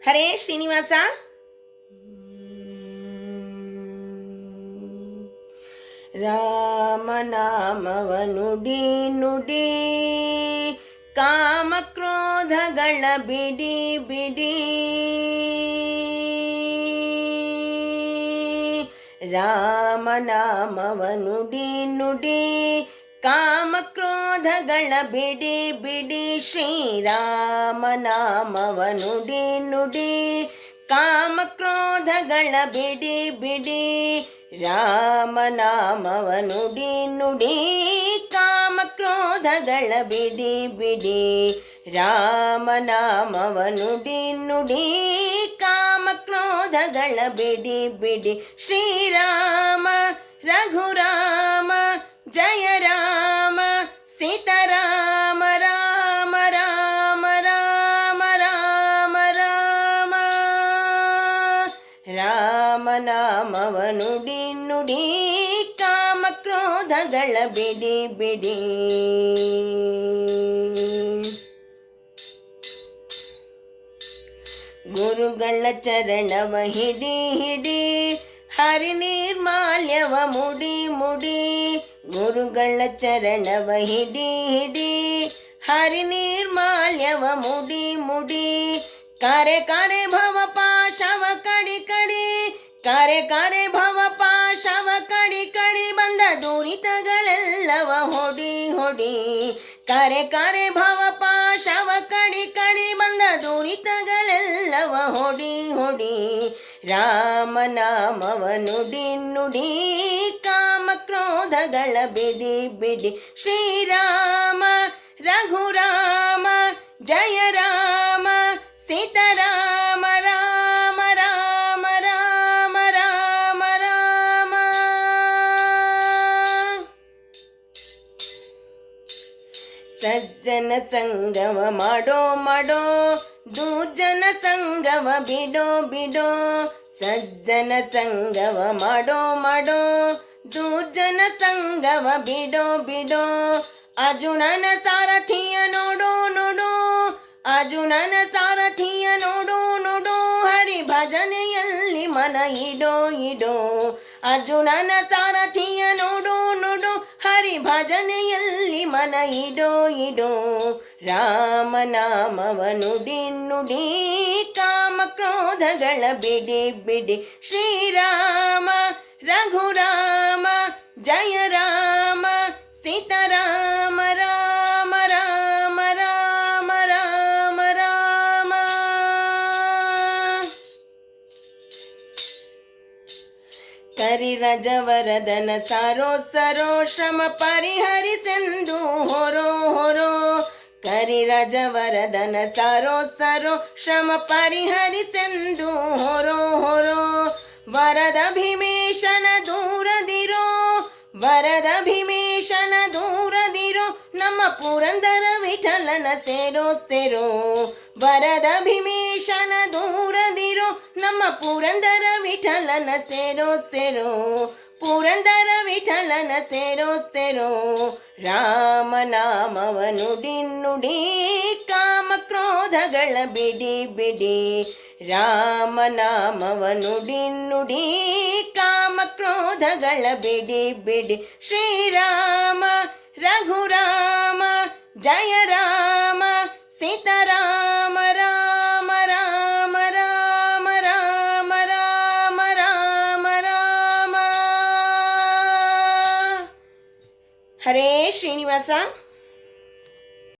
ಹರೇ ಶ್ರೀನಿವಾಸ. ರಾಮನಾಮವ ನುಡಿ ನುಡಿ, ಕಾಮಕ್ರೋಧಗಳ ಬಿಡಿ ಬಿಡಿ. ರಾಮನಾಮವ ನುಡಿ ನುಡಿ, ಕಾಮಕ್ರೋಧಗಳ ಬಿಡಿ ಬಿಡಿ. ಶ್ರೀರಾಮನಾಮವ ನುಡಿ ನುಡಿ, ಕಾಮಕ್ರೋಧಗಳ ಬಿಡಿ ಬಿಡಿ. ರಾಮನಾಮವ ನುಡಿ ನುಡಿ, ಕಾಮಕ್ರೋಧಗಳ ಬಿಡಿ ಬಿಡಿ. ರಾಮನಾಮವ ನುಡಿ ನುಡಿ, ಕಾಮಕ್ರೋಧಗಳ ಬಿಡಿ ಬಿಡಿ. ಶ್ರೀರಾಮ ರಘುರಾಮ ಜಯ ರಾಮ ಸೀತಾರಾಮ ರಾಮ ರಾಮ ರಾಮ ರಾಮ ರಾಮ. ರಾಮನಾಮವ ನುಡಿ ನುಡಿ, ಕಾಮಕ್ರೋಧಗಳ ಬಿಡಿ ಬಿಡಿ. ಗುರುಗಳ ಚರಣವ ಹಿಡಿ ಹಿಡಿ, ಹರಿ ನಿರ್ಮಾಲ್ಯವ ಮುಡಿ ಮುಡಿ. ಗುರುಗಳ ಚರಣವ ಹಿಡಿ ಹಿಡಿ, ಹರಿ ನಿರ್ಮಾಲ್ಯವ ಮುಡಿ ಮುಡಿ. ಕರೆ ಕರೆ ಭವ ಪಾಶವ ಕಡಿ ಕಡಿ, ಕರೆ ಕರೆ ಭವ ಪಾಶವ ಕಡಿ ಕಡಿ. ಬಂದ ದುರಿತಗಳೆಲ್ಲವ ಹೊಡಿ ಹೊಡಿ. ಕರೆ ಕರೆ ಭವ ಪಾಶವ ಕಡಿ ಕಡಿ, ಬಂದ ದುರಿತಗಳೆಲ್ಲವ ಹೊಡಿ ಹೊಡಿ. ರಾಮನಾಮವ ನುಡಿ ನುಡಿ, ಕಾಮಕ್ರೋಧಗಳ ಬಿಡಿ ಬಿಡಿ. ಶ್ರೀರಾಮ ರಘುರಾಮ ಜಯ ರಾಮ ಸೀತಾರಾಮ ರಾಮ ರಾಮ ರಾಮ ರಾಮ ರಾಮ. ಸಜ್ಜನ ಸಂಗವ ಮಾಡೋ ಮಾಡೋ, ದುರ್ಜನ ಸಂಗವ ಬಿಡೋ ಬಿಡೋ. ಸಜ್ಜನ ಸಂಗವ ಮಾಡೋ ಮಾಡೋ, ದುರ್ಜನ ಸಂಗವ ಬಿಡೋ ಬಿಡೋ. ಅರ್ಜುನನ ಸಾರಥಿಯ ನೋಡೋ ನೋಡೋ, ಅರ್ಜುನನ ಸಾರಥಿಯ ನೋಡೋ ನೋಡೋ. ಹರಿ ಭಜನೆಯಲ್ಲಿ ಮನ ಇಡೋ ಇಡೋ. ಅರ್ಜುನನ ಸಾರಥಿಯ ನೋಡೋ ನೋಡೋ, ಹರಿ ಭಜನೆಯಲ್ಲಿ ಮನ ಇಡೋ ಇಡೋ. ರಾಮನಾಮವ ನುಡಿ ನುಡಿ, ಕಾಮಕ್ರೋಧಗಳ ಬಿಡಿ ಬಿಡಿ. ಶ್ರೀರಾಮ ರಘುರಾಮ ಜಯ ರಾಮ ಸೀತಾರಾಮ ರಾಮ ರಾಮ ರಾಮ ರಾಮ ರಾಮ. ಕರಿ ರಜವರದನ ಸಾರೋ ಸರೋ, ಶ್ರಮ ಪರಿಹರಿಸೆಂದು ಹೊರೋ ಹೊರೋ. ಕರಿ ರಜವರದನ ಸಾರೋ ಸರೋ, ಶ್ರಮ ಪರಿಹರಿಸೆಂದು ಹೊರೋ ಹೊರೋ. ವರದ ಭೀಮೇಶನ ದೂರದಿರೋ, ವರದ ಭೀಮೇಶನ ದೂರದಿರೋ. ನಮ್ಮ ಪುರಂದರ ವಿಠಲನ ಸೇರೋ ಸೇರೋ. ವರದ ಭೀಮೇಶನ ದೂರದಿರೋ, ನಮ್ಮ ಪುರಂದರ ವಿಠಲನ ಸೇರೋ ಸೇರೋ. ಪುರಂದರ ವಿಠಲನ ಸೇರೋ ಸೇರೋ. ರಾಮನಾಮವ ನುಡಿ ನುಡಿ, ಕಾಮಕ್ರೋಧಗಳ ಬಿಡಿ ಬಿಡಿ. ರಾಮನಾಮವ ನುಡಿ ನುಡಿ, ಕಾಮಕ್ರೋಧಗಳ ಬಿಡಿ ಬಿಡಿ. ಶ್ರೀರಾಮ ರಘುರಾಮ ಜಯ ರಾಮ ಸೀತಾರಾಮ ರಾಮ ರಾಮ ರಾಮ ರಾಮ ರಾಮ ರಾಮ ರಾಮ. ಹರೇ ಶ್ರೀನಿವಾಸ.